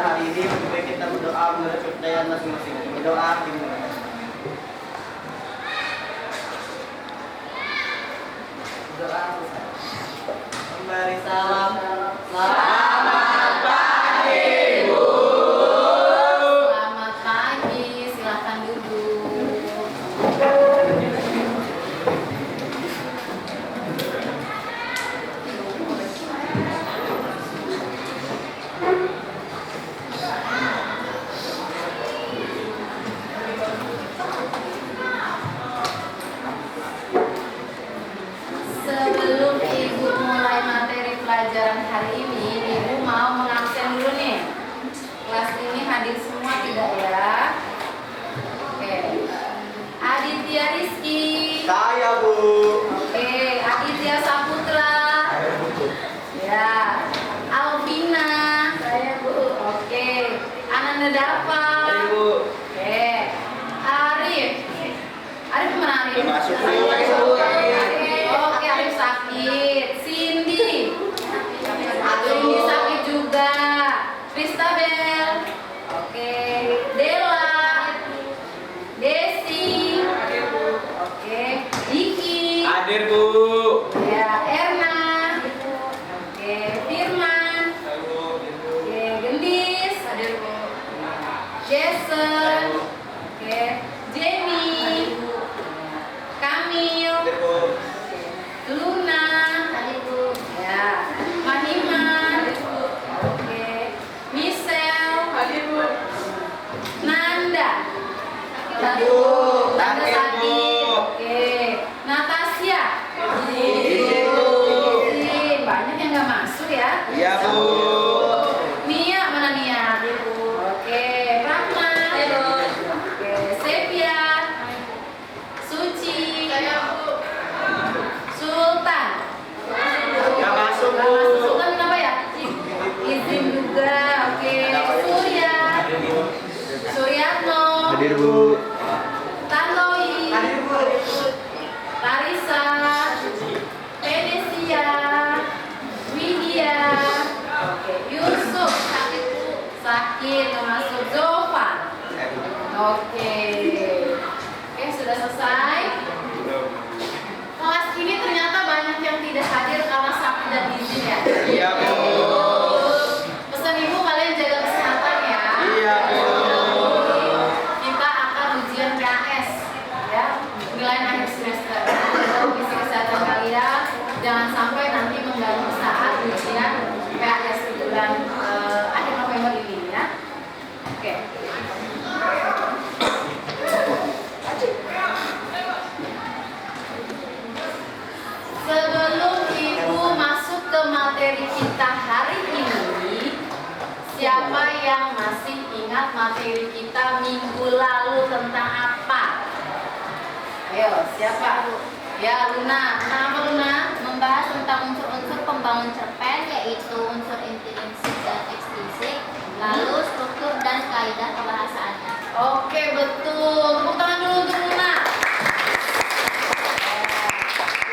hari ini lebih baik kita berdoa menurut kepercayaan masing-masing. Berdoa dimulai. Berdoa selesai. Memberi salam. Selamat pagi, Bu. Selamat pagi, silakan duduk. Sebelum Ibu mulai materi pelajaran hari ini, Ibu mau mengabsen dulu nih. Kelas ini hadir semua tidak ya? Oke. Aditya Rizky. Saya, Bu. Oke, Aditya Saputra. Ya. Alvina. Saya, Bu. Oke. Ananda Dava. Saya, Bu. Oke. Arif. Arif kemana Arif? Masuk, Bu. Oke, Arif sakit. Cindy. Cindy sakit juga. Kristabel. Oke. Dela. Desi. Oke. Diki. Hadir, Bu. Ya, Erna. Oke. Firman. Oke. Gendis. Hadir, Bu. Jason. Oke. Jenny. Kamil. Hadir, Bu. Luna. Ya. Maniman. Oke. Michelle. Nanda. Bu. Nanda Hadir, sakit. Bu. Oke. Natasha. Hadir, Bu. Banyak yang nggak masuk ya. Iya, Bu. Nia, mana Nia? Oke. Rahma. Oke. Sepia. Suci. Sultan. Nggak masuk, Bu. Nggak masuk. Sultan kenapa ya? Izin juga. Oke. Surya. Suryatno. Hadir, Bu. Tantoy. Hadir, Bu. Larissa. Venesia. Widya. Oke. Yusuf. Sakit. Termasuk Zova. Oke. Oke, sudah selesai. Kelas ini ternyata banyak yang tidak hadir karena sakit dan izin ya. Iya, Bu. Pesan Ibu kalian jaga kesehatan ya. Iya, Bu. Kita akan ujian KS ya, nilai akhir semester. Kondisi kesehatan kalian jangan sampai nanti mengganggu saat ujian KS di bulan akhir November ini ya. Oke. Sebelum Ibu masuk ke materi kita hari ini, siapa yang masih ingat materi kita minggu lalu tentang apa? Ayo, siapa? Ya, Luna. Tentang apa, Luna? Membahas tentang unsur-unsur pembangun cerpen, yaitu unsur intrinsik dan ekstrisik, lalu struktur dan kaidah pembahasannya. Oke, betul. Tepuk tangan dulu untuk Luna.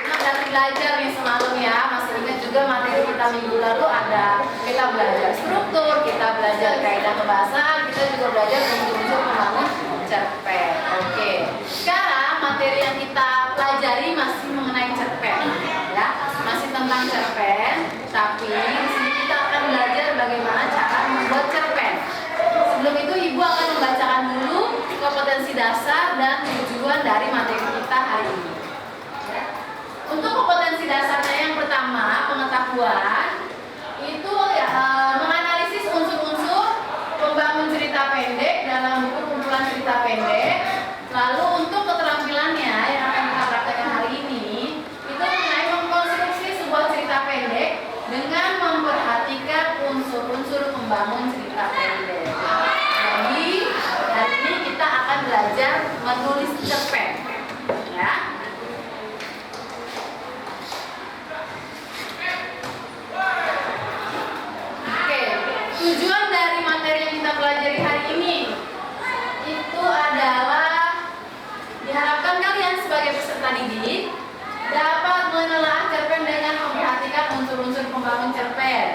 Luna udah belajar nih semalam ya. Masih ingat juga materi kita minggu lalu ada kita belajar struktur, kita belajar kaidah pembahasan, kita juga belajar unsur-unsur pembangun cerpen. Oke. Sekarang materi yang kita pelajari masih mengenai cerpen, ya, masih tentang cerpen. Tapi di sini kita akan belajar bagaimana cara membuat cerpen. Sebelum itu Ibu akan membacakan dulu kompetensi dasar dan tujuan dari materi kita hari ini. Ya. Untuk kompetensi dasarnya yang pertama, pengetahuan itu ya menganalisis unsur-unsur pembangun cerita pendek dalam buku kumpulan cerita pendek. Lalu untuk keterampilannya yang akan kita praktekkan hari ini itu mengenai mengkonstruksi sebuah cerita pendek dengan memperhatikan unsur-unsur pembangun cerita pendek. Jadi hari ini kita akan belajar menulis cerpen, ya. Oke, tujuan dari materi yang kita pelajari hari ini itu adalah diharapkan kalian sebagai peserta didik dapat menelaah cerpen dengan memperhatikan unsur-unsur pembangun cerpen,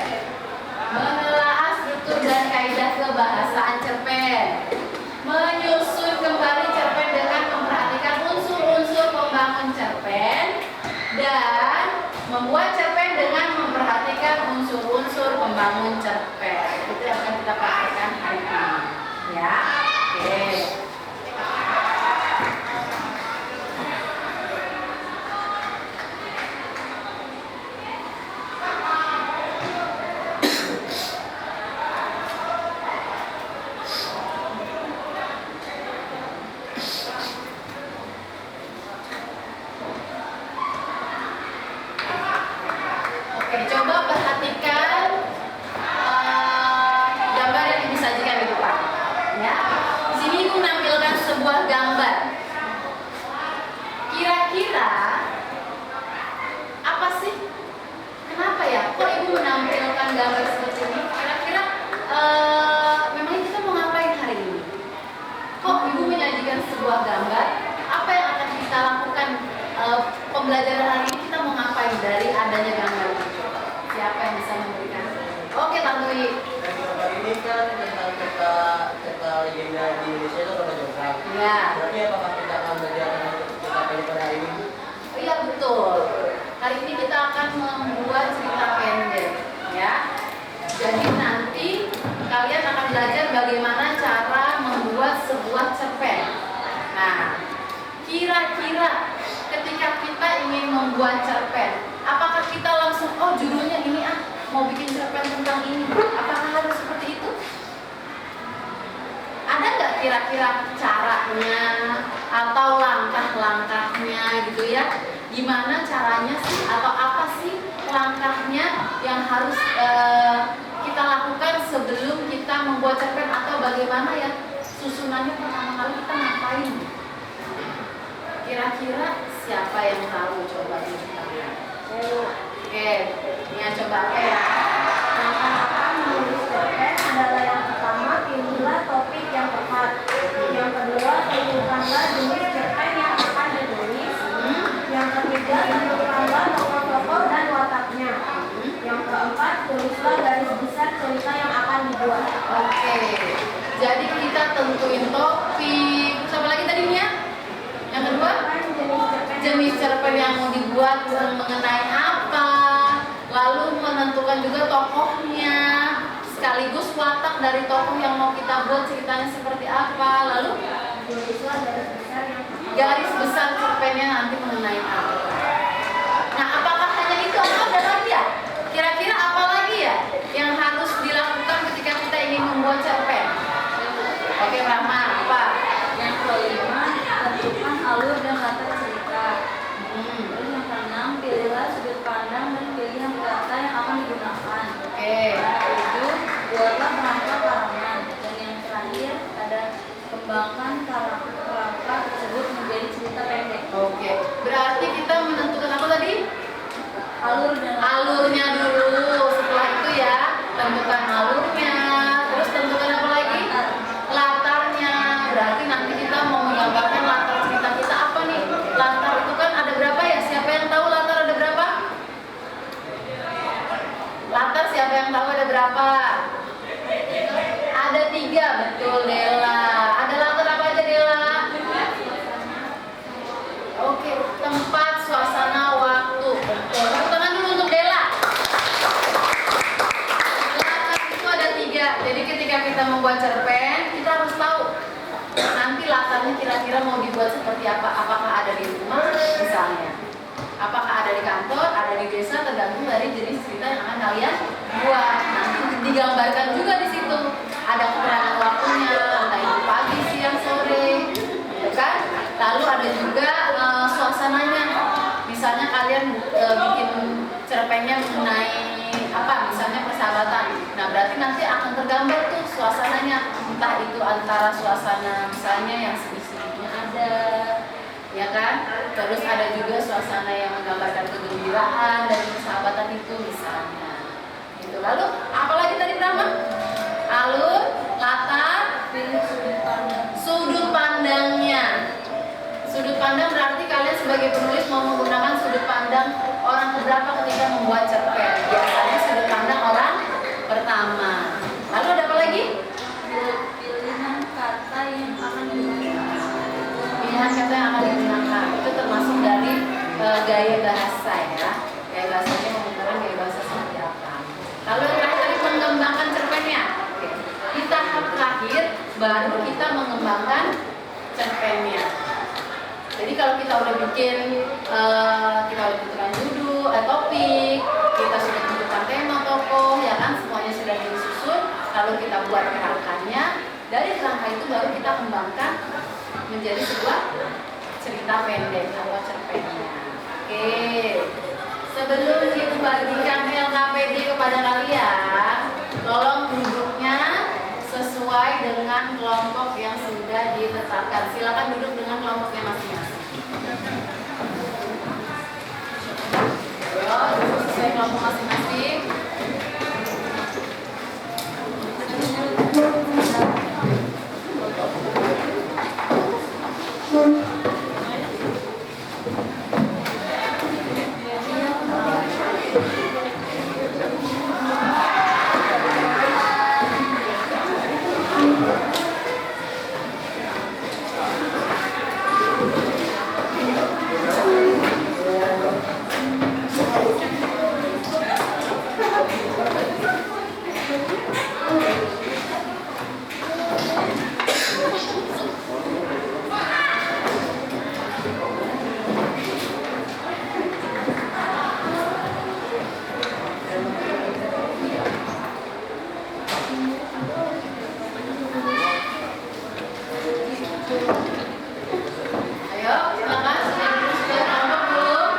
menelaah struktur dan kaidah kebahasaan cerpen. Menyusun kembali cerpen dengan memperhatikan unsur-unsur pembangun cerpen dan membuat cerpen dengan memperhatikan unsur-unsur pembangun cerpen. Itu yang akan kita praktekkan hari ini. Ya, oke. Oke, coba perhatikan gambar yang disajikan di depan. Ya, di sini Ibu menampilkan sebuah gambar. Kira-kira apa sih? Kenapa ya? Kok Ibu menampilkan gambar seperti ini? Kira-kira memang kita mau ngapain hari ini? Kok Ibu menyajikan sebuah gambar? Apa yang akan kita lakukan pembelajaran hari ini? Kita mau ngapain dari adanya gambar ini? Siapa yang bisa memberikan? Oke, Tantui. Gambar ini kan tentang cerita legenda di Indonesia itu Rama Jonggrang. Ya. Berarti apakah kita akan belajar cerita pendek pada hari ini? Oh iya, betul. Hari ini kita akan membuat cerita pendek, ya. Jadi nanti kalian akan belajar bagaimana cara membuat sebuah cerpen. Nah, kira-kira ketika kita ingin membuat cerpen, apakah kita langsung, oh judulnya ini mau bikin cerpen tentang ini? Apakah harus seperti itu? Ada nggak kira-kira caranya atau langkah-langkahnya gitu ya? Gimana caranya sih atau apa sih langkahnya yang harus kita lakukan sebelum kita membuat cerpen, atau bagaimana ya susunannya pertama kali kita ngapain? Kira-kira siapa yang tahu? Coba diceritakan. Oke, ini coba apa ya? Langkah menulis cerpen adalah yang pertama, pilihlah topik yang tepat. Yang kedua, tentukanlah jenis cerpen yang akan ditulis. Yang ketiga, tentukanlah tokoh-tokoh dan wataknya. Yang keempat, tulislah garis besar cerita yang akan dibuat. Oke, jadi kita tentuin topik. Terus apa lagi tadi Nia? Yang kedua, jenis cerpen yang mau dibuat mengenai apa, lalu menentukan juga tokohnya, sekaligus watak dari tokoh yang mau kita buat ceritanya seperti apa, lalu Tulislah garis besar cerpennya nanti mengenai apa. Nah, apakah hanya itu atau ada lagi ya? Kira-kira apa lagi ya yang harus dilakukan ketika kita ingin membuat cerpen? Oke, Rahma, apa? Yang kelima, tentukan alur dan latar cerita. Terus yang keenam, pilihlah sudut pandang dan pilihan kata yang akan digunakan. Oke. Yang ketujuh, buatlah perangkat karangan. Dan yang terakhir, ada kembangkan kerangka tersebut menjadi cerita pendek. Oke. Berarti kita menentukan apa tadi? Alurnya dulu. Setelah itu ya, tentukan alurnya. Terus tentukan apa lagi? Latarnya. Berarti nanti kita mau menggambarkan latar cerita kita apa nih? Latar itu kan ada berapa ya? Siapa yang tahu latar ada berapa? Latar siapa yang tahu ada berapa? Ada 3, betul Dela. Ada latar apa aja Dela? Oke, tempat, suasana, waktu. Betul. Tepuk tangan dulu untuk Dela. Latar itu ada 3. Jadi ketika kita membuat cerpen, kita harus tahu nanti latarnya kira-kira mau dibuat seperti apa. Apakah ada di rumah misalnya, apakah ada di kantor, ada di desa, tergantung dari jenis cerita yang akan kalian buat. Nanti digambarkan juga di situ. Ada keterangan waktunya, entah itu pagi, siang, sore, gitu kan? Lalu ada juga suasananya. Misalnya kalian bikin cerpennya mengenai apa? Misalnya persahabatan. Nah, berarti nanti akan tergambar tuh suasananya. Entah itu antara suasana misalnya yang sedih-sedihnya ada, ya kan? Terus ada juga suasana yang menggambarkan kegembiraan dari persahabatan itu misalnya. Gitu. Lalu apalagi tadi Brahma? Alur, latar, sudut pandangnya. Sudut pandang berarti kalian sebagai penulis mau menggunakan sudut pandang orang keberapa ketika membuat cerpen. Biasanya sudut pandang orang pertama. Lalu ada apa lagi? baru kita mengembangkan cerpennya. Jadi kalau kita udah bikin, kita udah tentukan judul, topik, kita sudah tentukan tema tokoh, ya kan, semuanya sudah disusun, lalu kita buat kerangkanya. Dari kerangka itu baru kita kembangkan menjadi sebuah cerita pendek atau cerpennya. Oke, sebelum dibagikan LKPD kepada kalian, tolong duduknya sesuai dengan kelompok yang sudah ditetapkan. Silakan duduk dengan kelompoknya masing-masing. Duduk sesuai kelompok masing-masing. Ayo, silakan sudah duduk sesuai kelompok belum?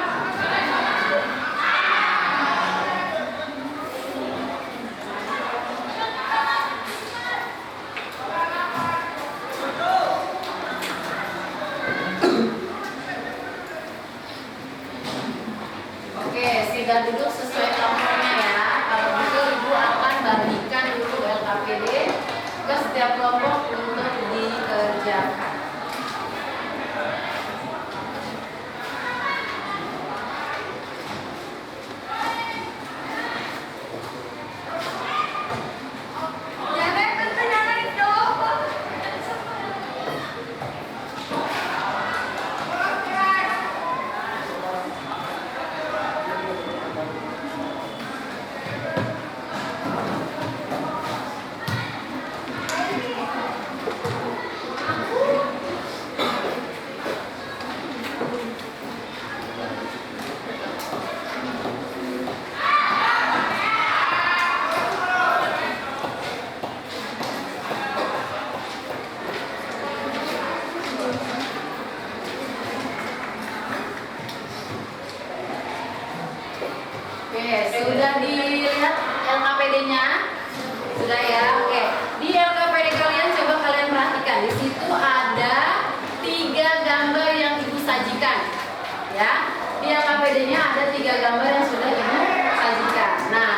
Oke, sudah duduk sesuai kelompoknya ya. Kalau gitu Ibu akan bagikan dulu LKPD ke setiap kelompok untuk dikerjakan. Oke, sudah dilihat LKPD-nya? Sudah ya? Oke. Di LKPD kalian coba kalian perhatikan. Di situ ada 3 gambar yang Ibu sajikan. Ya. Di LKPD-nya ada 3 gambar yang sudah Ibu sajikan. Nah,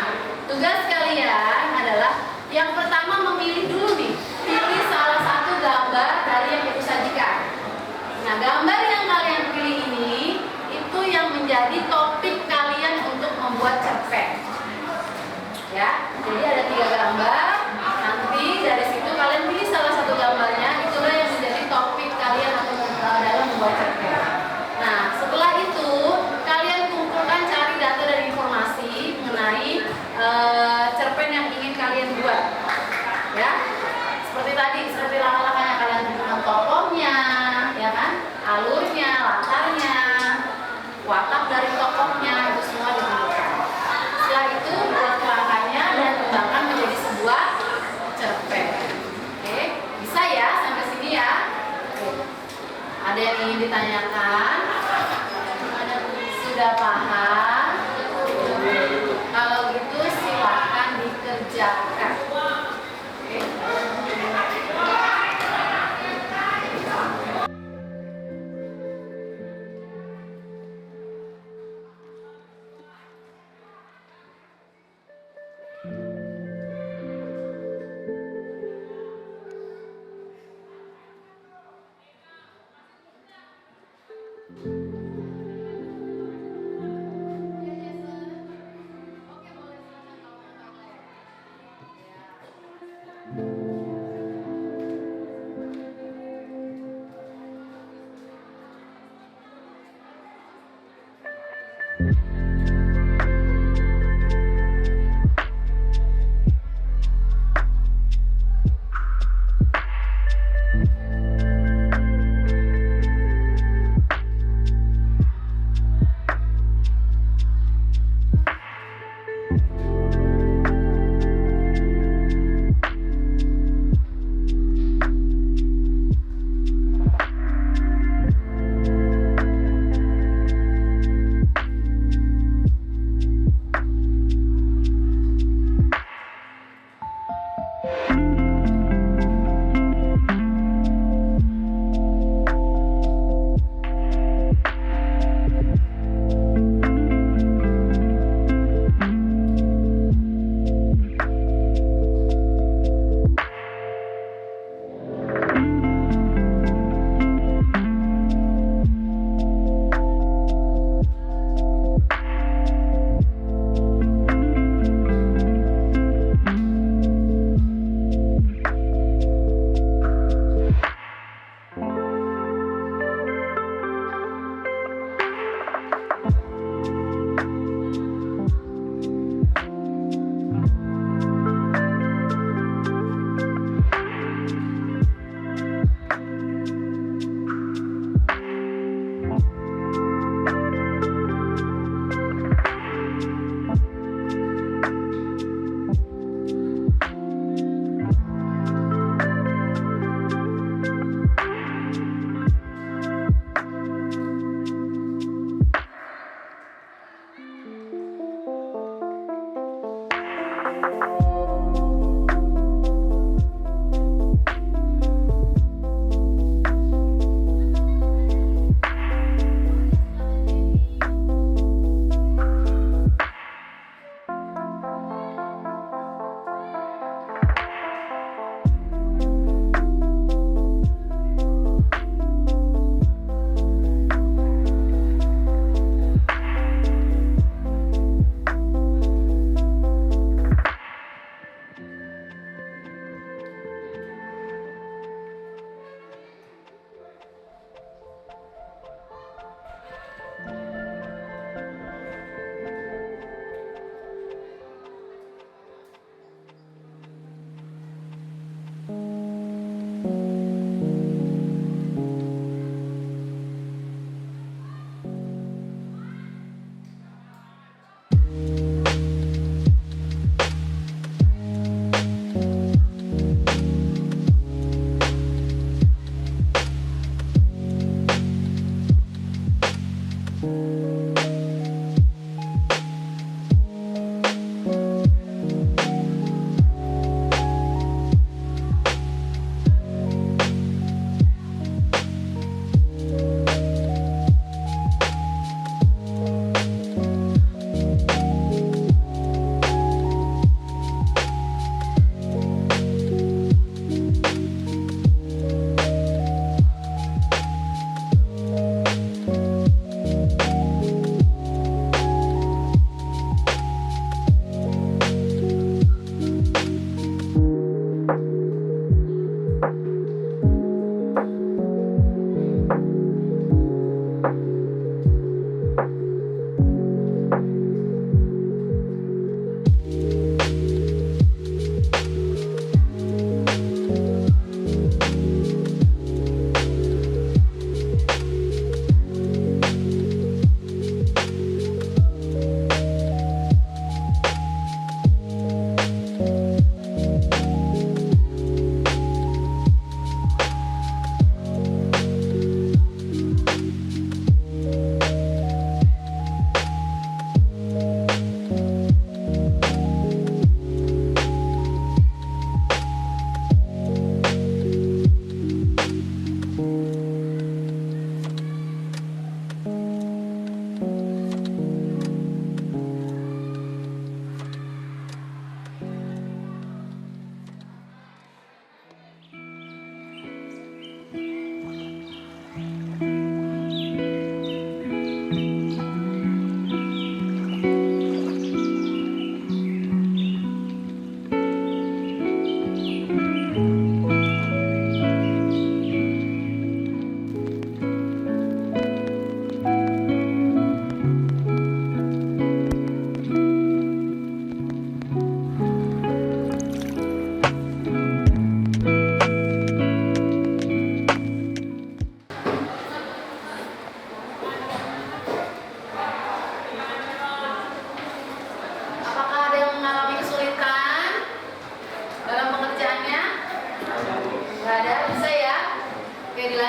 tugas kalian adalah yang pertama memilih dulu nih. Pilih salah satu gambar dari yang Ibu sajikan. Nah, gambar yang kalian pilih ini itu yang menjadi topik kalian untuk membuat cerpen. Ya, jadi ada 3 gambar. Nanti dari situ kalian pilih salah satu gambarnya, itulah yang menjadi topik kalian atau dalam membuat cerpen. Nah, setelah itu kalian kumpulkan, cari data dan informasi mengenai cerpen yang ingin kalian buat. Ya, seperti tadi, seperti langkah-langkahnya kalian tentukan tokohnya, ya kan, alurnya, latarnya, watak dari tokohnya, itu semua ditentukan. Setelah itu buat kerangkanya dan kembangkan menjadi sebuah cerpen. Oke, bisa ya sampai sini ya. Oke. Ada yang ingin ditanyakan? Sudah paham? Kalau gitu silakan dikerjakan. Oke.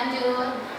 lanjut.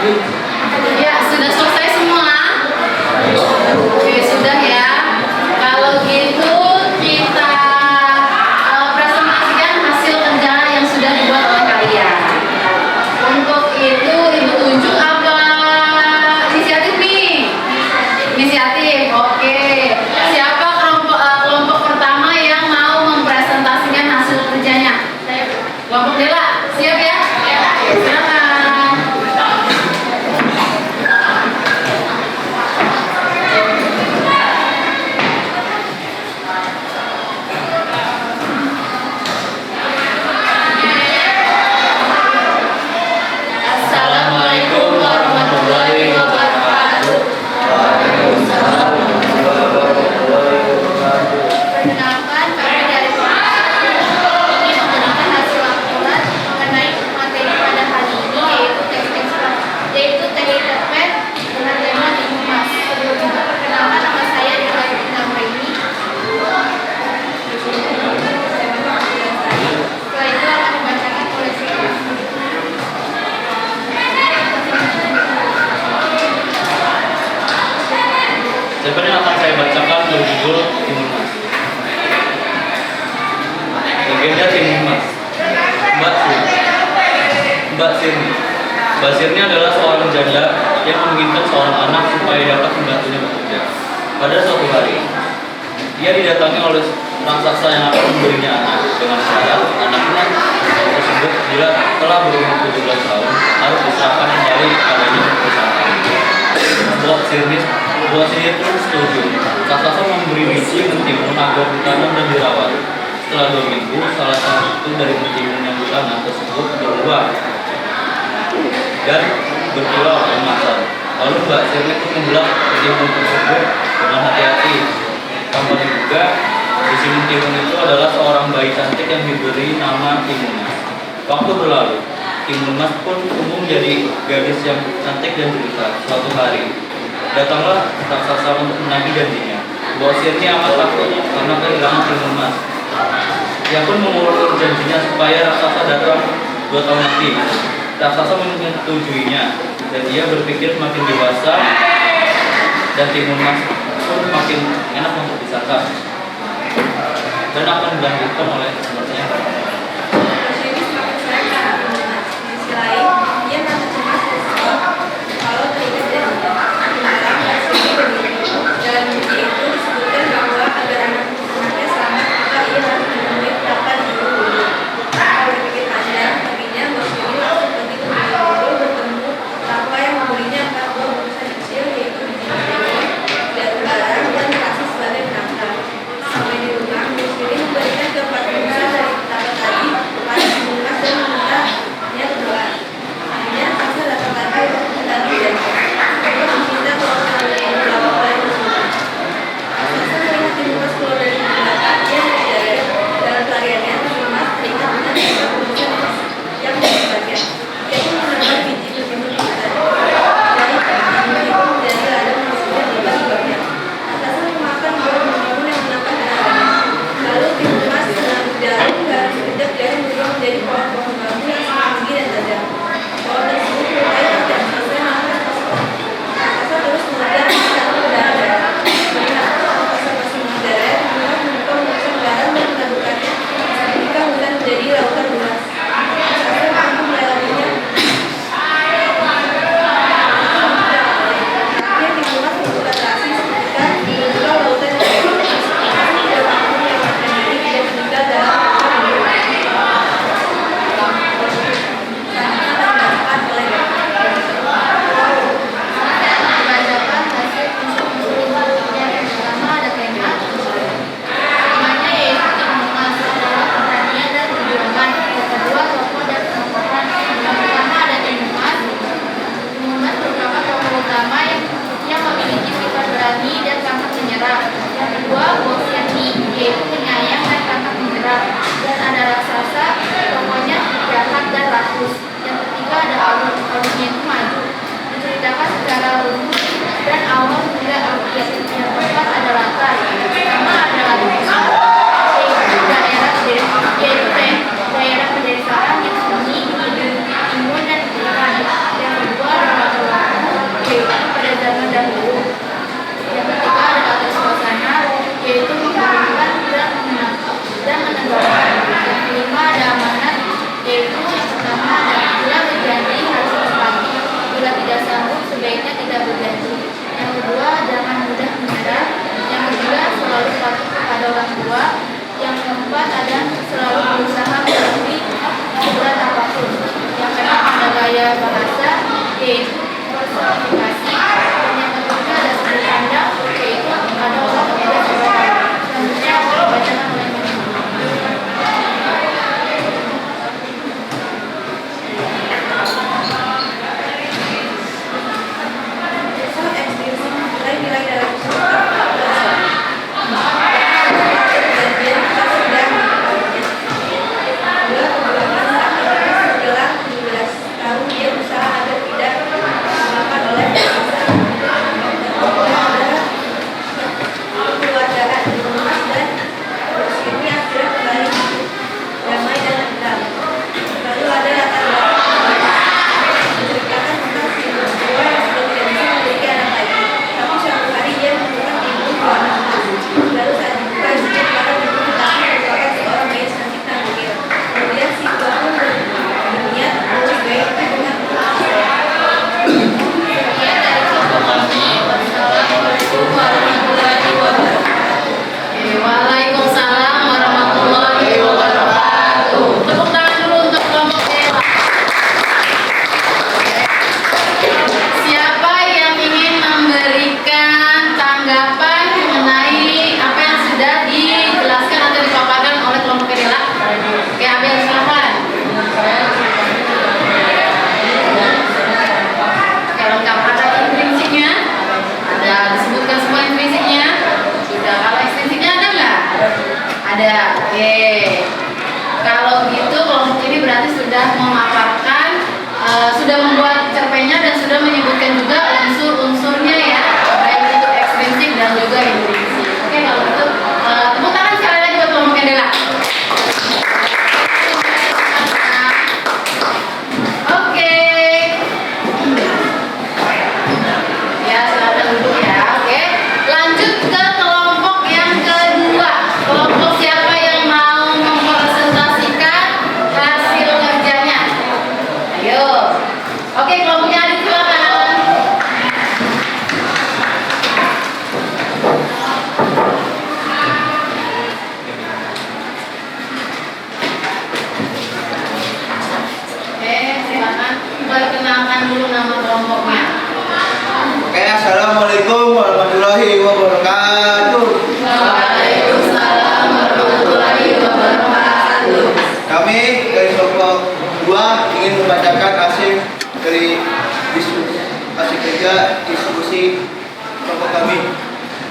Ya, sudah selesai semua? Oke, sudah ya. Kalau gitu kita presentasikan hasil kerja yang sudah dibuat oleh kalian. Untuk itu Ibu tunjuk apa inisiatif nih? Inisiatif, oke. Siapa kelompok pertama yang mau mempresentasikan hasil kerjanya? Kelompok Dela, siap ya? Oke, silakan. Assalamualaikum warahmatullahi wabarakatuh. Perkenalkan, kami dari Komisi 1 ingin memberikan hasil laporan mengenai materi pada hari ini yaitu TITP dengan tema di Humas. Sebelumnya perkenalkan, nama saya Dela Raini. Setelah itu akan dibacakan oleh Siti. Sebenarnya akan saya bacakan berjudul Timun Mas. Legenda Timun Mas. Mbak Sirni. Mbak Sirni adalah seorang janda yang menginginkan seorang anak supaya dapat membantunya bekerja. Pada suatu hari, dia didatangi oleh raksasa yang akan memberinya anak dengan syarat anaknya tersebut bila telah berumur 17 tahun harus diserahkan kembali kepadanya perusahaan. Buat sihir pun setuju. Raksasa memberi biji mentimun agar ditanam dan dirawat. Setelah 2 minggu, salah satu dari mentimun yang ditanam tersebut berbuah dan berkilau emasaan. Lalu Mbak Sirni pun membelah mentimun tersebut dengan hati-hati. Tanpa diduga, biji mentimun itu adalah seorang bayi cantik yang diberi nama Timun Mas. Waktu berlalu, Timun Mas pun tumbuh menjadi gadis yang cantik dan jelita. Suatu hari, datanglah raksasa untuk menagih janjinya. Mbak Sirni amat takut karena kehilangan Timun Mas. Dia pun mengulur janjinya supaya raksasa datang 2 tahun lagi. Raksasa menyetujuinya dan dia berpikir semakin dewasa dan Timun Mas pun makin enak untuk disantap dan akan dilanjutkan oleh sepertinya. Ini semakin sayang terhadap Timun Mas. Di sisi lain, ia merasa cemas kalau terikat janjinya. Sementara Mbak Sirni begitu. Dalam biji itu disebutkan bahwa agar anaknya selamat maka ia harus menemui dapat dulu. Tanpa berpikir panjang, paginya Mbak Sirni langsung pergi ke Gunung bertemu Rakwa yang memberinya 4 buah bungkusan kecil yaitu biji mentimun, daun garam dan kasih sebagai penangkal. Sampai di rumah, Mbak Sirni memberikan ke 4 bungkusan adalah selalu berusaha memenuhi berat apapun. Yang kedua ada gaya bahasa, yaitu personifikasi. Dan yang ketiga ada sudut pandang, yaitu ada orang berbeda sebenarnya. Selanjutnya dibacakan oleh nilai-nilai dalam surat perjanjian kita sudah setelah 17 tahun dia berusaha agar tidak dimakan oleh kekeluargaan di rumah dan bersini akhirnya kembali damai dan tenang. Lalu ada latar belakang menceritakan tentang si perempuan yang sudah tidak bisa memiliki anak lagi. Tapi suatu hari dia menemukan ibu dua anak emas. Lalu saat dibuka isinya maka ibu diketahui merupakan seorang gadis cantik dan mungil. Kemudian si tua pun berniat mencuri bayi itu dengan Sekian dari kami. Wassalamualaikum warahmatullahi wabarakatuh. Waalaikumsalam warahmatullahi wabarakatuh. Tepuk tangan dulu untuk kelompok Dewa. Siapa yang ingin memberikan tanggapan mengenai apa yang sudah dijelaskan atau dipaparkan oleh kelompok Dewa? Oke, Abel silakan. Oke, lengkap. Ada intrinsiknya? Ada disebutkan semua intrinsiknya? Sudah. Kalau ekstrinsiknya ada nggak? Ada. Oke. Kalau gitu kelompok ini berarti sudah memaparkan, sudah membuat cerpennya dan sudah menyebutkan juga unsur-unsurnya ya, baik itu ekstrinsik dan juga intrinsik. Oke, kalau gitu tepuk tangan sekali lagi buat kelompok Candela. Oke. Ya, silakan duduk ya. Oke. Lanjut ke kelompok yang kedua. Kelompok siapa yang mau mempresentasikan hasil kerjanya? Ayo. Oke, kelompoknya Adit silakan. Oke, silakan perkenalkan dulu nama kelompoknya. Oke, assalamualaikum warahmatullahi wabarakatuh. Waalaikumsalam warahmatullahi wabarakatuh. Kami dari kelompok 2 ingin membacakan hasil dari hasil kerja diskusi kelompok kami.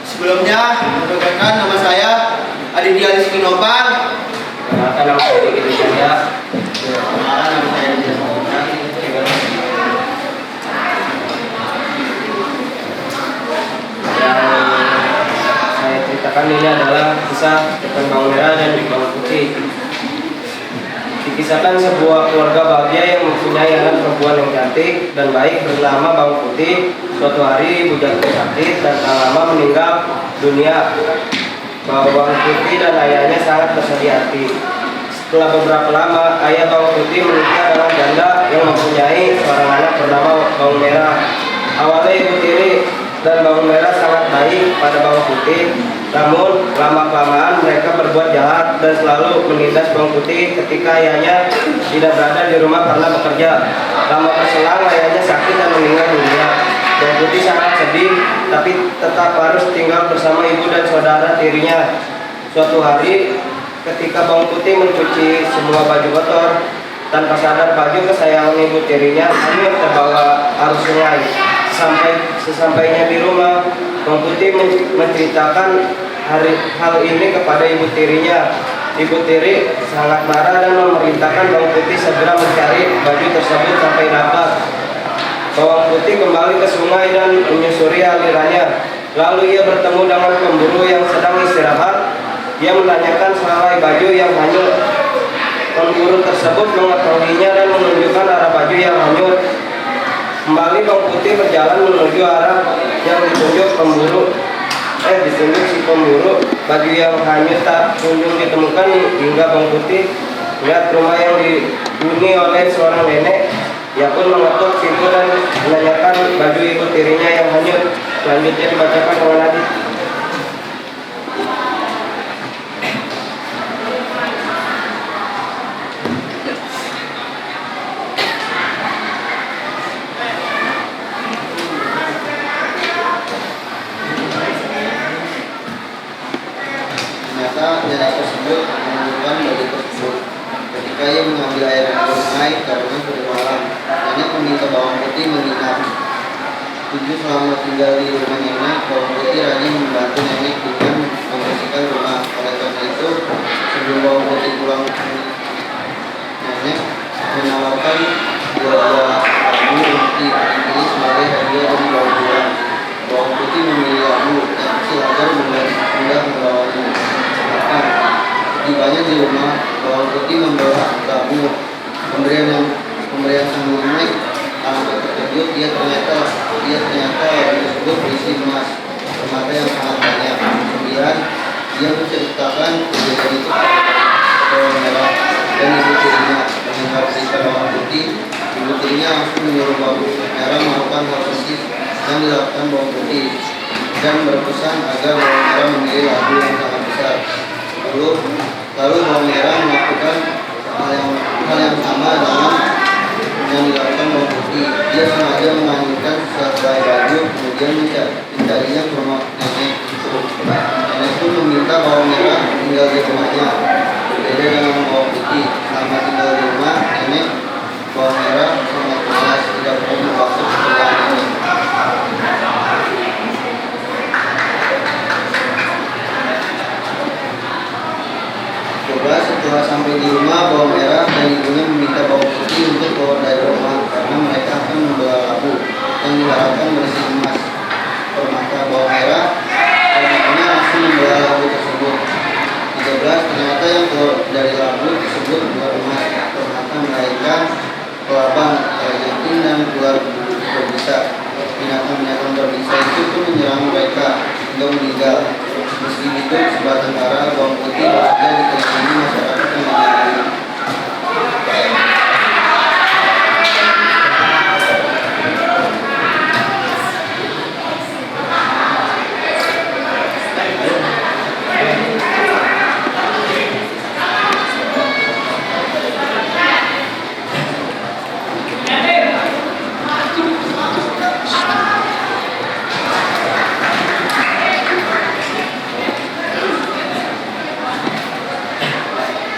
Sebelumnya, memperkenalkan nama saya Aditya Rizky Nopal. Perkenalkan nama saya Diki Wijaya. Perkenalkan nama saya Aditya Nopal. Yang saya ceritakan ini adalah kisah tentang bawang merah dan bawang putih. Dikisahkan sebuah keluarga bahagia yang mempunyai anak perempuan yang cantik dan baik bernama Bawang Putih. Suatu hari ibu jatuh sakit dan tak lama meninggal dunia. Bawang Putih dan ayahnya sangat bersedih hati. Setelah beberapa lama, ayah Bawang Putih menikah dengan janda yang mempunyai seorang anak bernama Bawang Merah. Awalnya ibu tiri dan Bawang Merah sangat baik pada Bawang Putih. Namun lama-kelamaan mereka berbuat jahat dan selalu menindas Bawang Putih ketika ayahnya tidak berada di rumah karena bekerja. Lama berselang ayahnya sakit dan meninggal dunia. Bawang Putih sangat sedih, tapi tetap harus tinggal bersama ibu dan saudara tirinya. Suatu hari ketika Bawang Putih mencuci semua baju kotor, tanpa sadar baju kesayangan ibu tirinya hanyut terbawa arus sungai. Sesampainya di rumah, Bawang Putih menceritakan hal ini kepada ibu tirinya. Ibu tiri sangat marah dan memerintahkan Bawang Putih segera mencari baju tersebut sampai dapat. Bawang Putih kembali ke sungai dan menyusuri alirannya. Lalu ia bertemu dengan pemburu yang sedang istirahat. Dia menanyakan selai baju yang hanyut. Pemburu tersebut mengetahuinya dan menunjukkan arah baju yang hanyut. Kembali Bawang Putih berjalan menuju arah yang ditunjuk si pemburu. Baju yang hanyut tak kunjung ditemukan hingga Bawang Putih melihat rumah yang dihuni oleh seorang nenek. Ia pun mengetuk pintu dan menanyakan baju ibu tirinya yang hanyut. Selanjutnya dibacakan oleh Nadif. 7. Selama tinggal di rumah nenek, bawang putih rajin membantu nenek dengan membersihkan rumah. Oleh karena itu, sebelum bawang putih pulang ke nenek menawarkan buah-buah labu untuk dipilih sebagai hadiah dari bawang pulang. Bawang putih memilih labu yang kecil agar mudah membawanya. Bahkan tibanya di rumah, bawang putih membawa labu. Pemberian sang nenek amat terkejut. Dia ternyata labu tersebut berisi emas, permata yang sangat banyak. Kemudian dia menceritakan kejadian itu kepada bawang merah dan ibu tirinya. Mendengar cerita bawang putih, ibu tirinya langsung menyuruh bawang merah melakukan hal persis yang dilakukan bawang putih dan berpesan agar bawang merah memilih labu yang sangat besar. Lalu bawang merah melakukan hal yang sama dengan yang dilakukan bawang putih. Dia sengaja menganjurkan sehelai baju, kemudian mencarinya ke rumah nenek. Nenek pun meminta bawang merah tinggal di rumahnya. Berbeda dengan bawang putih, selama tinggal di rumah nenek, bawang merah sangat ikhlas, tidak perlu maksud pekerjaan nenek. Setelah sampai di rumah, bawang merah dan ibunya meminta bawang putih untuk keluar dari rumah karena mereka akan membawa labu yang diharapkan bersih emas, permata. Bawang merah dan ibunya langsung membawa labu tersebut. 13. Ternyata yang keluar dari labu tersebut bukan emas, permata, melainkan kelabang, jantin, dan ular berbisa. Binatang-binatang berbisa itu pun menyerang mereka hingga meninggal. Meski hidup sebatang kara, bawang putih bahagia dikelilingi masyarakat yang menyayangi.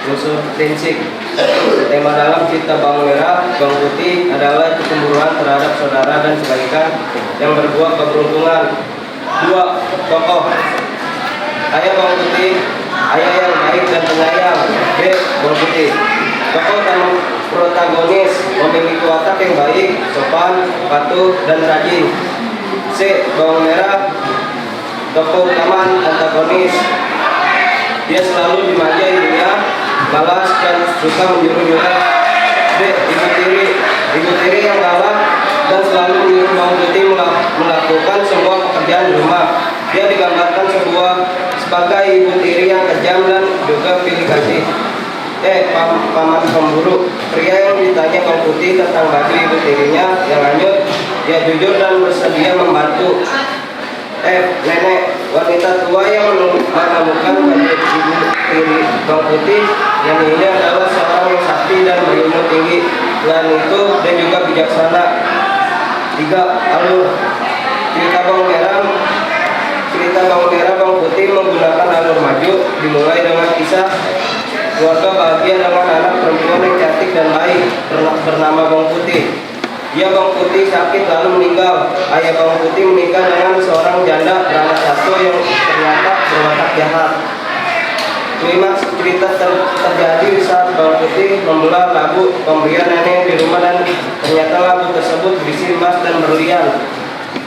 Unsur prinsip. Tema dalam cerita bawang merah, bawang putih adalah kecemburuan terhadap saudara dan kebaikan yang berbuah keberuntungan. 2. Tokoh. Ayah bawang putih, ayah yang baik dan penyayang. B. Bawang putih. Tokoh dan protagonis memiliki watak yang baik, sopan, patuh, dan rajin. C. Bawang merah. Tokoh utama antagonis. Dia selalu dimanja ibunya, malas dan suka menyuruh-nyuruh. D. Ibu tiri yang galak dan selalu menyuruh bawang putih melakukan semua pekerjaan di rumah. Dia digambarkan sebagai ibu tiri yang kejam dan juga pilih kasih. Paman pemburu. Pria yang ditanya bawang putih tentang baju ibu tirinya yang hanyut, dia jujur dan bersedia membantu. Nenek. Wanita tua yang menemukan baju ibu tiri bawang putih yang ini adalah seorang yang sakti dan berilmu tinggi. Selain itu, dia juga bijaksana. 3. Alur. Cerita bawang merah bawang putih menggunakan alur maju, dimulai dengan kisah keluarga bahagia dengan anak perempuan yang cantik dan baik bernama bawang putih. Dia bawang putih sakit lalu meninggal. Ayah bawang putih menikah dengan seorang janda beranak satu yang ternyata berwatak jahat. Klimaks cerita terjadi saat bawang putih membelah labu pemberian nenek di rumah dan ternyata labu tersebut berisi emas dan berlian.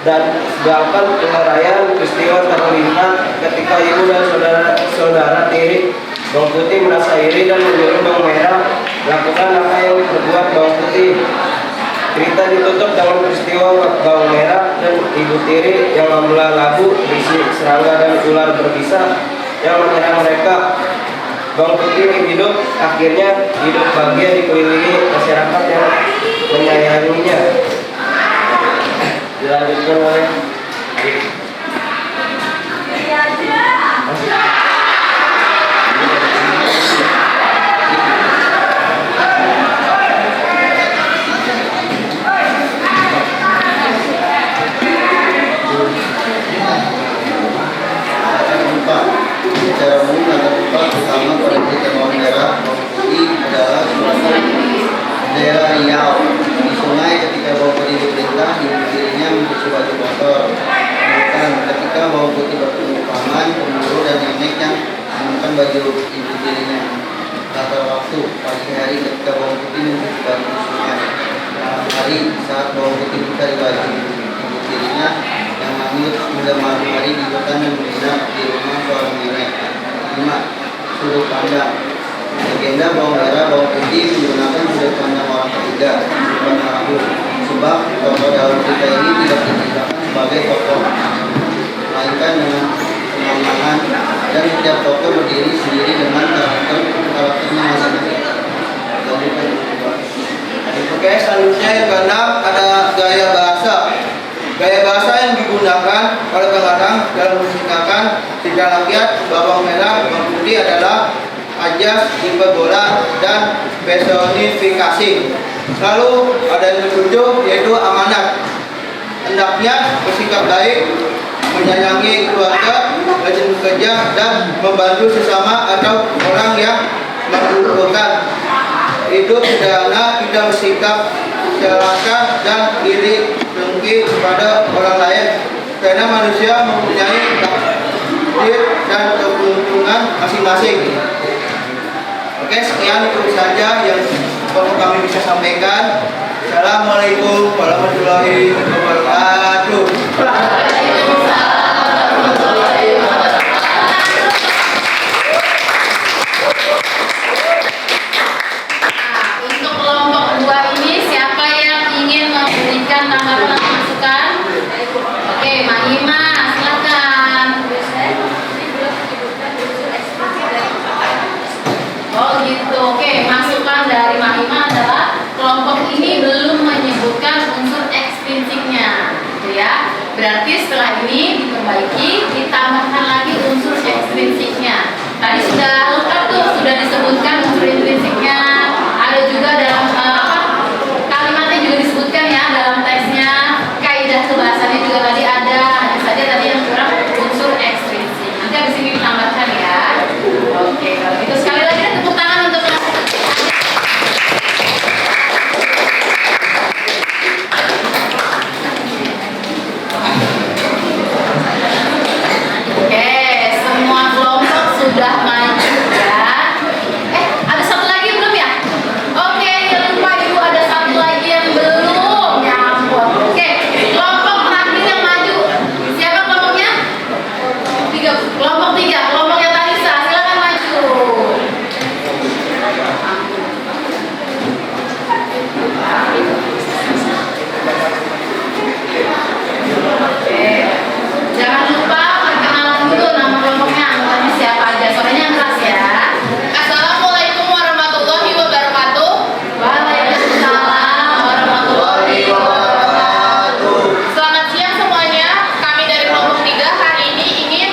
Dan sedangkan pengaraian peristiwa terlihat ketika ibu dan saudara tiri bawang putih merasa iri dan menyuruh bawang merah melakukan apa yang diperbuat bawang putih. Cerita ditutup dengan peristiwa bawang merah dan ibu tiri yang membelah labu berisi serangga dan ular berbisa yang menyerang mereka. Bawang putih akhirnya hidup bahagia dikelilingi masyarakat yang menyayanginya. Dilanjutkan oleh secara umum tanda pepak utama pada cerita bawang merah bawang putih adalah suatu daerah Riau. Di sungai hari saat bawang putih mencari baju ibu tirinya yang hamil 9 hari di hutan dan menginap di rumah seorang nenek. 5. Sudut pandang. Legenda bawang merah bawang putih menggunakan sudut pandang orang ketiga, bukan Arabun, sebab tokoh dalam cerita ini tidak diceritakan sebagai tokoh, melainkan dengan pemandangan, dan setiap tokoh berdiri sendiri dengan karakternya masing-masing. Oke, selanjutnya yang keenam ada gaya bahasa. Gaya bahasa yang digunakan kadang-kadang dalam menceritakan tidak rakyat bawang merah bawang putih adalah ajas, hiperbola, dan personifikasi. Lalu ada yang ketujuh yaitu amanat. Hendaknya bersikap baik, menyayangi keluarga, rajin bekerja, dan membantu sesama atau orang yang membutuhkan. Hidup sederhana, tidak bersikap serakah dan iri dengki kepada orang lain, karena manusia mempunyai takdir dan keberuntungan masing-masing. Oke, sekian itu saja yang perlu kami bisa sampaikan. Assalamualaikum warahmatullahi wabarakatuh. Untuk kelompok 2 ini siapa yang ingin memberikan tanggapan atau masukan? Oke, Mahima, silakan. Oh gitu. Oke, masukan dari Mahima adalah kelompok ini belum menyebutkan unsur ekstrinsipnya, gitu ya. Berarti setelah ini diperbaiki, ditambahkan lagi unsur ekstrinsiknya. Tadi sudah lengkap tuh, sudah disebutkan unsur intrinsiknya. Ada juga dalam kalimatnya juga disebutkan ya dalam teksnya. Kaidah kebahasannya juga tadi ada. Hanya saja tadi yang kurang unsur ekstrinsik. Nanti habis ini ditambahkan ya. Oke, kalau gitu sekali lagi tepuk tangan untuk Oke, semua kelompok sudah maju ya. Ada satu lagi belum ya? Oke, jangan lupa Ibu ada satu lagi yang belum. Ya ampun. Oke, kelompok terakhir yang maju. Siapa kelompoknya? Kelompok 3. Kelompoknya Talisa, silakan maju. Oke. Jangan lupa perkenalan dulu nama kelompoknya, anggotanya siapa aja. Suaranya yang keras ya. Assalamualaikum warahmatullahi wabarakatuh. Waalaikumsalam warahmatullahi wabarakatuh. Selamat siang semuanya. Kami dari kelompok 3 hari ini ingin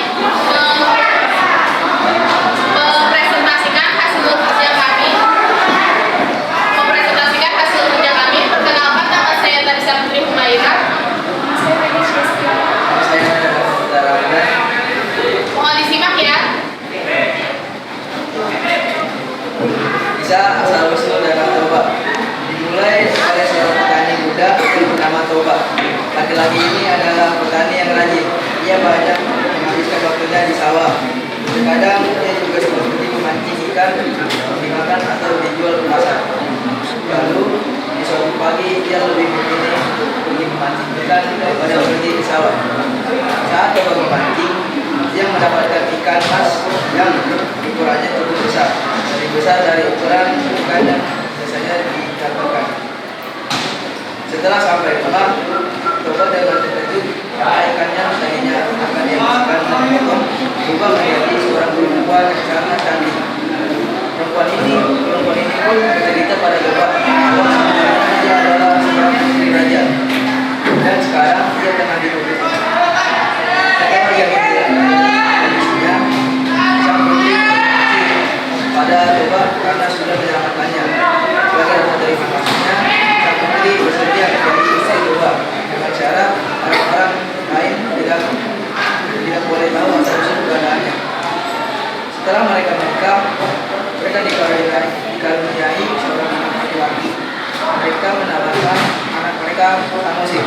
mempresentasikan hasil kerja kami. Perkenalkan, nama saya Talisa Putri Humaira. Mohon disimak ya. Bisa asal usul dalam Toba. Dimulai oleh seorang petani muda yang bernama Toba. Laki-laki ini adalah petani yang rajin. Ia banyak menghabiskan waktunya di sawah. Terkadang ia juga seperti memancing ikan, dimakan atau dijual ke pasar. Lalu di suatu pagi ia lebih memilih pergi memancing ikan daripada pergi di sawah. Saat Toba memancing, dia mendapatkan ikan mas yang ukurannya cukup besar, lebih besar dari ukuran ikan yang biasanya didapatkan. Setelah sampai rumah, Toba dengan terkejut karena ikannya tadinya akan dia masukkan dan dipotong berubah menjadi seorang perempuan yang sangat cantik. Perempuan ini pun bercerita pada Toba bahwa sebenarnya dia adalah seorang putri raja dan sekarang dia tengah dituntut. Setelah ia kondisinya, sang putri pada Toba karena sudah menyelamatkannya. Sebagai rasa terima kasihnya, sang putri bersedia menjadi istri Toba dengan syarat orang-orang lain tidak boleh tahu asal-usul keberadaannya. Setelah mereka menikah, mereka dikaruniai seorang anak laki-laki. Mereka menamakan anak mereka Samosir.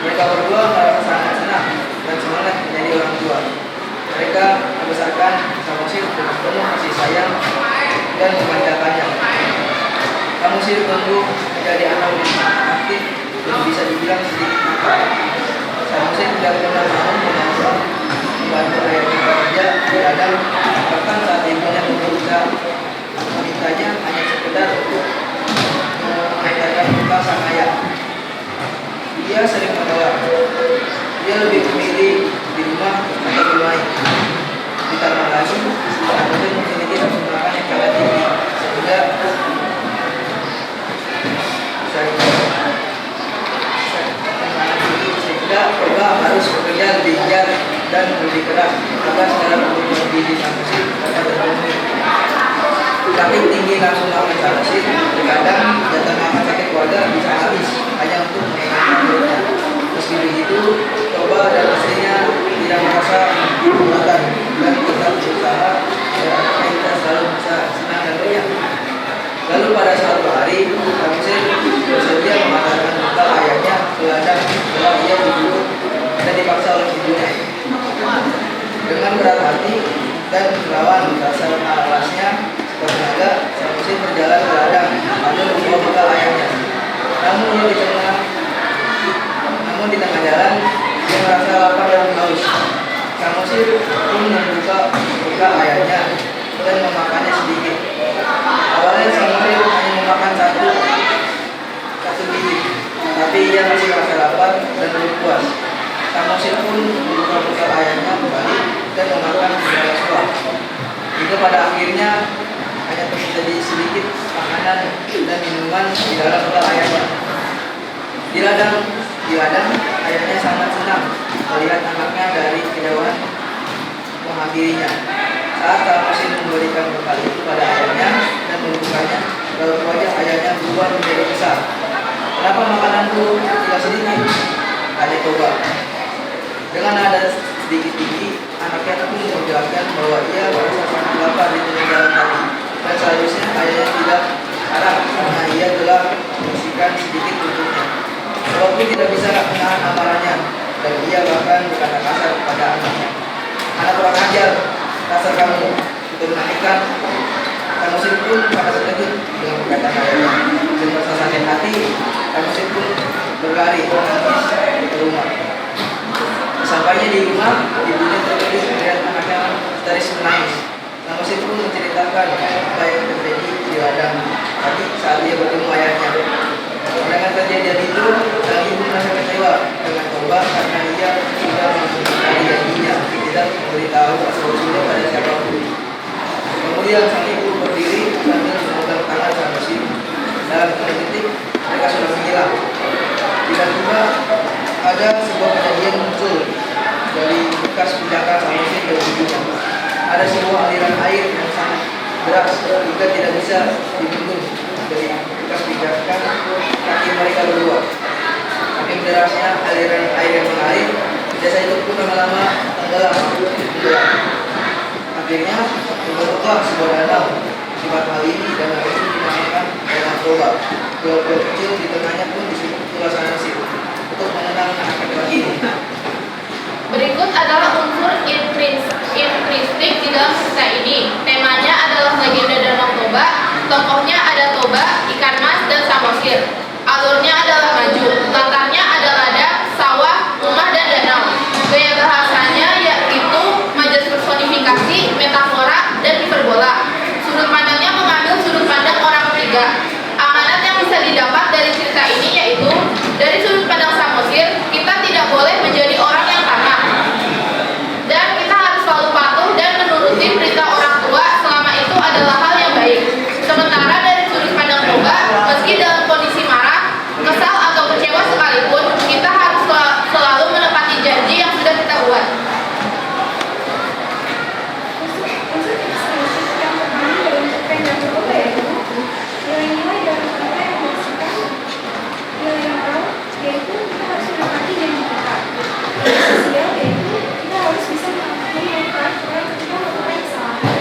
Mereka berdua merasa sangat senang dan semangat menjadi orang tua. Mereka membesarkan Samosir dengan penuh kasih sayang dan memanjakannya. Samosir tumbuh menjadi anak dia lebih giat dan lebih keras agar segala kebutuhan gizi sang mesin dapat terpenuhi. Tapi tinggi nafsu makan sang mesin, terkadang jatah makan sakit keluarga bisa habis hanya untuk mengenyangkan perutnya. Meski begitu, Toba dan istrinya tidak merasa keberatan dan tetap berusaha agar anaknya kita selalu bisa senang dan riang. Lalu pada suatu hari, sang mesin bersedia mematahkan bekal ayahnya ke ladang setelah ia diburu dan dipaksa oleh ibunya. Dengan berat hati dan melawan rasa malasnya bertenaga, sang mesin berjalan ke ladang lalu membawa bekal ayahnya. Namun di tengah jalan, dia merasa lapar dan haus. Sang mesin pun membuka bekal ayahnya dan memakannya sedikit. Awalnya sang mesin hanya memakan satu biji, tapi ia masih merasa lapar dan belum puas. Sang mesin pun membuka bekal ayahnya kembali dan memakan beberapa buah. Hingga pada akhirnya hanya tersisa sedikit makanan dan minuman di dalam bekal ayahnya. Di ladang, ayahnya sangat senang melihat anaknya dari kejauhan menghampirinya. Saat sang mesin memberikan bekal itu pada ayahnya dan membukanya, lalu wajah ayahnya berubah menjadi besar. Kenapa makananku tidak sedikit? Tanya Toba. Dengan nada sedikit tinggi, anaknya pun menjelaskan bahwa ia merasa sangat lapar di tengah jalan tadi, dan seharusnya ayahnya tidak marah karena ia telah membersihkan sedikit untuknya. Walaupun tidak bisa menahan amarahnya, dan ia bahkan berkata kasar kepada anaknya. Anak kurang ajar, kasar kamu, keturunan ikan. Sang mesin pun pada terkejut dengan perkataan ayahnya. Dan merasa sakit hati, sang mesin pun berlari menangis ke rumah. Sampainya di rumah, ibunya terkejut melihat anaknya histeris menangis. Sang mesin pun menceritakan apa yang terjadi di ladang tadi saat dia bertemu ayahnya. Dengan kejadian itu, sang ibu merasa kecewa dengan Toba karena ia sudah mengingkari janjinya tidak memberitahu asal-usulnya pada siapapun. Kemudian sang ibu berdiri sambil memegang tangan sang mesin. Dalam detik, mereka sudah menghilang. Tiba-tiba ada sebuah kejadian muncul dari bekas pijakan sang mesin dan ibunya. Ada sebuah aliran air yang sangat deras hingga tidak bisa dibendung dari bekas pijakan kaki mereka berdua. Saking derasnya aliran air yang mengalir, desa itu pun lama-lama tenggelam. Akhirnya terbentuklah sebuah danau. Sifat hal ini danau itu dinamakan danau Toba. Pulau-pulau kecil di tengahnya pun disebut Pulau Sanasi untuk mengenang anak laki ini. Berikut adalah unsur intrinsik di dalam cerita ini. Temanya adalah legenda Danau Toba. Tokohnya ada Toba, ikan mas, dan Samosir. Alurnya adalah maju. Latarnya ada ladang, sawah, rumah, dan danau. Gaya bahasanya yaitu majas personifikasi, metafora, dan hiperbola. Sudut pandangnya mengambil sudut pandang orang ketiga. Amanat yang bisa didapat dari cerita ini yaitu dari sudut pandang Samosir, kita tidak boleh menjadi orang yang tamak. Dan kita harus selalu patuh dan menuruti perintah orang tua selama itu adalah hal yang baik. Sementara dari sudut pandang Toba, meski dalam kondisi marah, kesal atau kecewa sekalipun, kita harus selalu menepati janji yang sudah kita buat. Unsur ekstrinsi yang terdiri dari cerpen dan Toba yaitu nilai-nilai dalam cerita yang menghasilkan nilai moral, yaitu kita harus menepati janji kita. Nilai sosial yaitu kita harus bisa melakukan orang ketika melakukan kesalahan.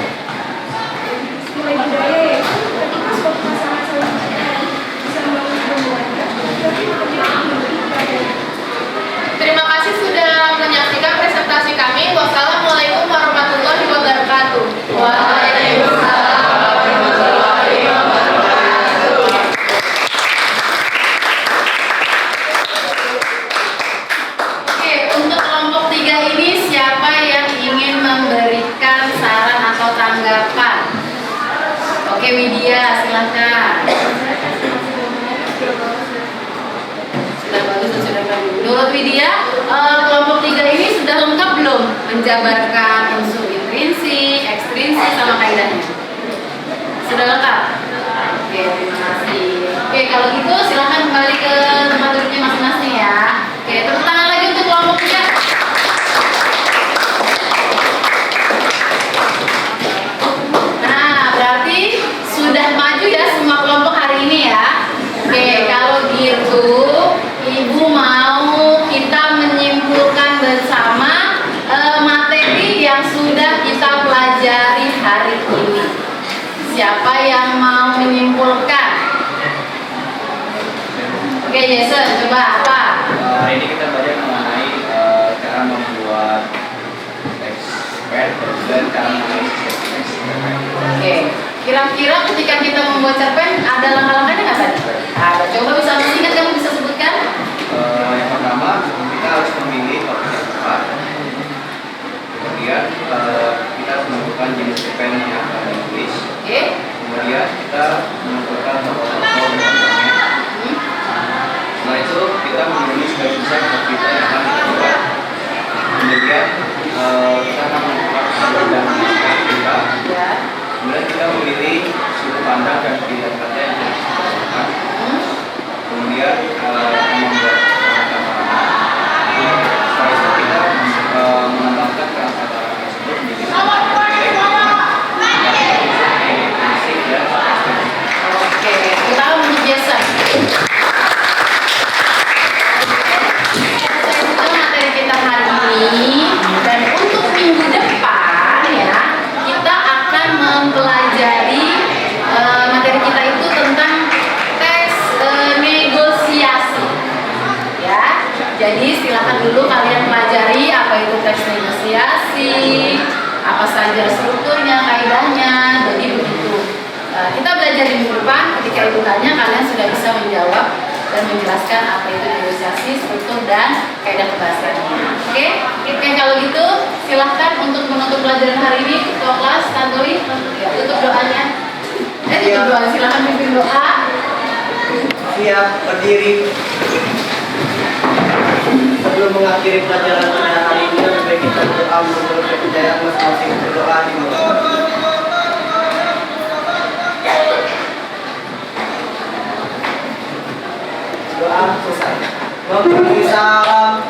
Nilai budaya yaitu ketika suatu pasangan saling mencintai bisa membangun hubungannya, tapi bekerja untuk memberi. Terima kasih sudah menyaksikan presentasi kami. Wassalamualaikum warahmatullahi wabarakatuh. Waalaikumsalam warahmatullahi wabarakatuh. Oke, untuk kelompok 3 ini siapa yang ingin memberikan saran atau tanggapan? Oke, Widya, silahkan. Sudah bagus, sudah bagus. Menurut Widya, kelompok 3 ini sudah lengkap belum menjabarkan unsur intrinsik, ekstrinsik, sama kaidahnya? Sudah lengkap? Oke, terima kasih. Oke, kalau gitu silahkan kembali ke tempat duduknya masing-masing ya. Oke, tepuk tangan lagi untuk kelompok 3. Oke, Jason, coba apa? Hari ini kita belajar mengenai cara membuat teks pad dan juga cara menganalisis teks pad. Oke, kira-kira ketika kita membuat cerpen ada langkah-langkahnya nggak tadi? Ada. Coba bisa singkat kamu bisa sebutkan? Yang pertama, kita harus memilih topik yang tepat. Kemudian kita harus menentukan jenis cerpen yang akan ditulis. Oke. Kemudian kita menentukan tokoh-tokoh dan karakternya. Setelah itu kita menulis garis-garis untuk kita yang akan kita buat. Kemudian kita akan menentukan alur dan naskah kita. Ya. Kemudian kita memilih sudut pandang dan pilihan kata yang harus kita gunakan. Kemudian membuat kata-kata. Setelah itu kita menambahkan kata-kata tersebut menjadi Oke, kita untuk Jason. Itu materi kita hari ini, dan untuk minggu depan ya kita akan mempelajari materi kita itu tentang tes negosiasi ya. Jadi silakan dulu kalian pelajari apa itu tes negosiasi, apa saja strukturnya, kaidahnya. Jadi begitu kita belajar di minggu depan, ketika ibu tanya kalian sudah bisa menjawab dan menjelaskan apa itu negosiasi, struktur, dan kaidah pembahasannya. Oke, kalau gitu silahkan untuk menutup pelajaran hari ini. Ketua kelas, Tantowi, ya, tutup doanya. Tutup doa, silahkan pimpin doa. Siap, berdiri. Sebelum mengakhiri pelajaran pada hari ini, lebih baik kita berdoa menurut kepercayaan masing-masing. Berdoa di bawah. Doa selesai. Memberi salam.